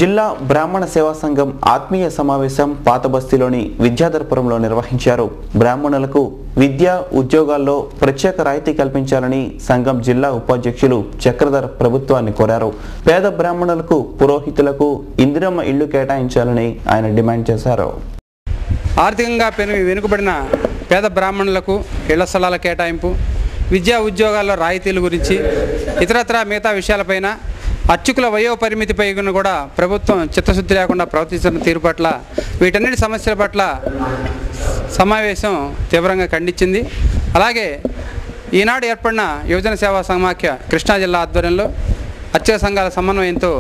జిల్లా బ్రాహ్మణ సేవా సంఘం ఆత్మీయ సమావేశం పాతబస్తీలోని విద్యాధరపురంలో నిర్వహించారు. బ్రాహ్మణులకు విద్యా ఉద్యోగాల్లో ప్రత్యేక రాయితీ కల్పించాలని సంఘం జిల్లా ఉపాధ్యక్షులు చక్రధర్ ప్రభుత్వాన్ని కోరారు. పేద బ్రాహ్మణులకు పురోహితులకు ఇందిరమ్మ ఇళ్లు కేటాయించాలని ఆయన డిమాండ్ చేశారు. ఆర్థికంగా వెనుకబడిన పేద బ్రాహ్మణులకు ఇళ్ల స్థలాల కేటాయింపు, విద్యా ఉద్యోగాల్లో రాయితీల గురించి ఇతరత్ర మిగతా విషయాలపైన అర్చకుల వయో పరిమితిపై కూడా ప్రభుత్వం చిత్తశుద్ధి లేకుండా ప్రవర్తిస్తున్న తీరు పట్ల వీటన్నిటి సమస్యల పట్ల సమావేశం తీవ్రంగా ఖండించింది. అలాగే ఈనాడు ఏర్పడిన యువజన సేవా సమాఖ్య కృష్ణా జిల్లా ఆధ్వర్యంలో అర్చక సంఘాల సమన్వయంతో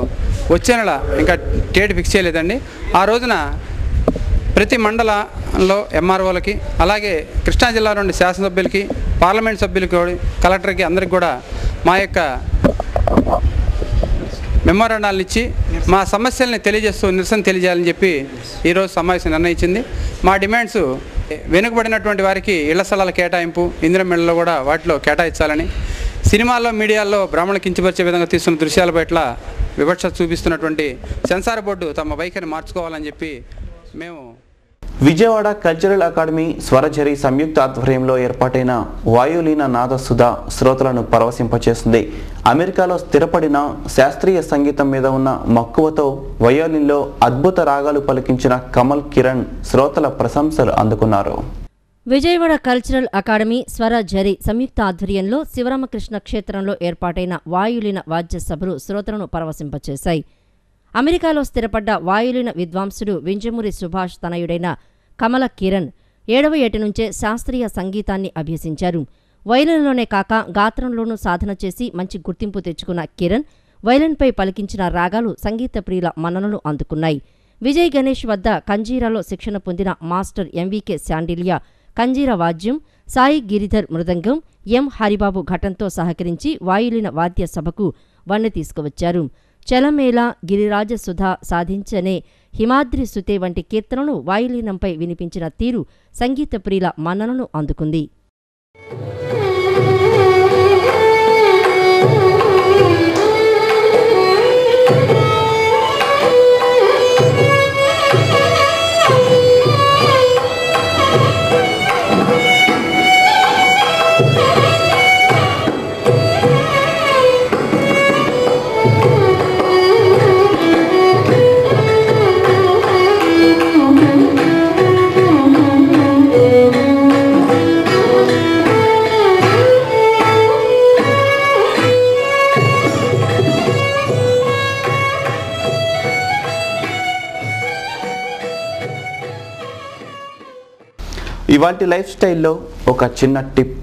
వచ్చే నెల ఇంకా డేట్ ఫిక్స్ చేయలేదండి. ఆ రోజున ప్రతి మండలంలో ఎంఆర్ఓలకి అలాగే కృష్ణా జిల్లాలోని శాసనసభ్యులకి పార్లమెంట్ సభ్యులకి కలెక్టర్కి అందరికి కూడా మా యొక్క మెమోరాండాలను ఇచ్చి మా సమస్యల్ని తెలియజేస్తూ నిరసన తెలియజేయాలని చెప్పి ఈరోజు సమావేశం నిర్ణయించింది. మా డిమాండ్స్ వెనుకబడినటువంటి వారికి ఇళ్ల స్థలాల కేటాయింపు, ఇందిరమ్మ ఇళ్లలో కూడా వాటిలో కేటాయించాలని, సినిమాల్లో మీడియాల్లో బ్రాహ్మణులు కించపరిచే విధంగా తీస్తున్న దృశ్యాల పట్ల వివక్ష చూపిస్తున్నటువంటి సెన్సార్ బోర్డు తమ వైఖరిని మార్చుకోవాలని చెప్పి మేము విజయవాడ కల్చరల్ అకాడమీ స్వరఝరి సంయుక్త ఆధ్వర్యంలో ఏర్పాటైన వాయులీన నాదసుధ శ్రోతలను పరవశింపచేస్తుంది. అమెరికాలో స్థిరపడిన శాస్త్రీయ సంగీతం మీద ఉన్న మక్కువతో వయోలిన్లో అద్భుత రాగాలు పలికించిన కమల్ కిరణ్ శ్రోతల ప్రశంసలు అందుకున్నారు. విజయవాడ కల్చరల్ అకాడమీ స్వరఝరి సంయుక్త ఆధ్వర్యంలో శివరామకృష్ణ క్షేత్రంలో ఏర్పాటైన వాయులీన వాద్య సభలు శ్రోతలను పరవశింపచేశాయి. అమెరికాలో స్థిరపడ్డ వాయులీన విద్వాంసుడు వింజమూరి సుభాష్ తనయుడైన కమల కిరణ్ 7వ ఏట నుంచే శాస్త్రీయ సంగీతాన్ని అభ్యసించారు. వైలిన్లోనే కాక గాత్రంలోనూ సాధన చేసి మంచి గుర్తింపు తెచ్చుకున్న కిరణ్ వైలిన్పై పలికించిన రాగాలు సంగీత ప్రియుల మన్ననలు అందుకున్నాయి. విజయ్ గణేష్ వద్ద కంజీరాలో శిక్షణ పొందిన మాస్టర్ ఎంవికే శాండిల్య కంజీరా వాద్యం, సాయి గిరిధర్ మృదంగం, ఎం హరిబాబు ఘటంతో సహకరించి వాయులీన వాద్య సభకు వన్నె తీసుకువచ్చారు. చలమేళ, గిరిరాజసుధ, సాధించనే, హిమాద్రి సుతే వంటి కీర్తనలు వాయులీనంపై వినిపించిన తీరు సంగీత ప్రియుల మన్ననను అందుకుంది. ఇవాల్టి లైఫ్ స్టైల్లో ఒక చిన్న టిప్.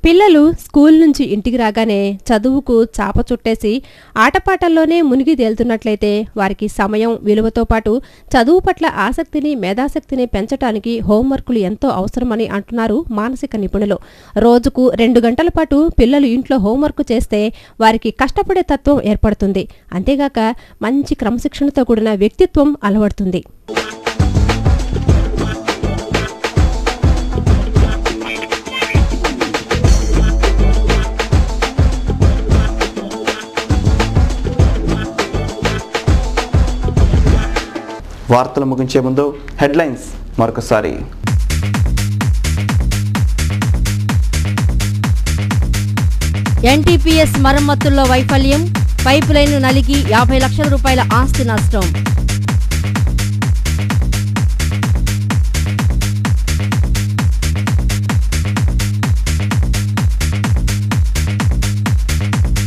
పిల్లలు స్కూల్ నుంచి ఇంటికి రాగానే చదువుకు చాప చుట్టేసి ఆటపాటల్లోనే మునిగి తేలుతున్నట్లయితే వారికి సమయం విలువతో పాటు చదువు పట్ల ఆసక్తిని, మేధాశక్తిని పెంచడానికి హోంవర్కులు ఎంతో అవసరమని అంటున్నారు మానసిక నిపుణులు. రోజుకు 2 గంటల పాటు పిల్లలు ఇంట్లో హోంవర్క్ చేస్తే వారికి కష్టపడే తత్వం ఏర్పడుతుంది. అంతేగాక మంచి క్రమశిక్షణతో కూడిన వ్యక్తిత్వం అలవడుతుంది. వార్తలు ముగించే ముందు హెడ్లైన్స్ మరొకసారి. ఎన్టీపీఎస్ మరమ్మతుల్లో వైఫల్యం, పైపు లైన్ నలిగి 50 లక్షల రూపాయల ఆస్తి నష్టం.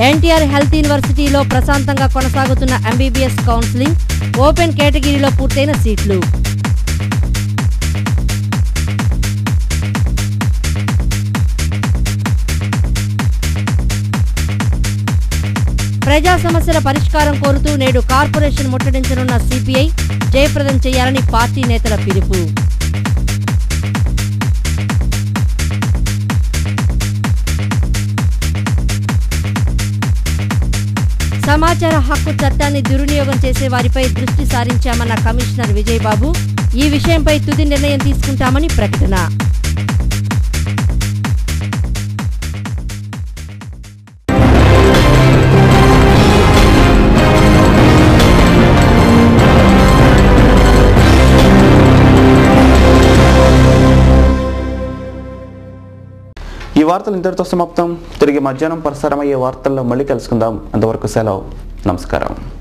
ఎన్టీఆర్ హెల్త్ యూనివర్సిటీలో ప్రశాంతంగా కొనసాగుతున్న ఎంబీబీఎస్ కౌన్సిలింగ్, ఓపెన్ కేటగిరీలో పూర్తయిన సీట్లు. ప్రజా సమస్యల పరిష్కారం కోరుతూ నేడు కార్పొరేషన్ ముట్టడించనున్న సిపిఐ, జయప్రదం చేయాలని పార్టీ నేతల పిలుపు. సమాచార హక్కు చట్టాన్ని దుర్వినియోగం చేసే వారిపై దృష్టి సారించామన్న కమిషనర్ విజయబాబు ఈ విషయంపై తుది నిర్ణయం తీసుకుంటామని ప్రకటన. ఈ వార్తలు ఇంతటితో సమాప్తం. తిరిగి మధ్యాహ్నం ప్రసారమయ్యే వార్తల్లో మళ్ళీ కలుసుకుందాం. అంతవరకు సెలవు. నమస్కారం.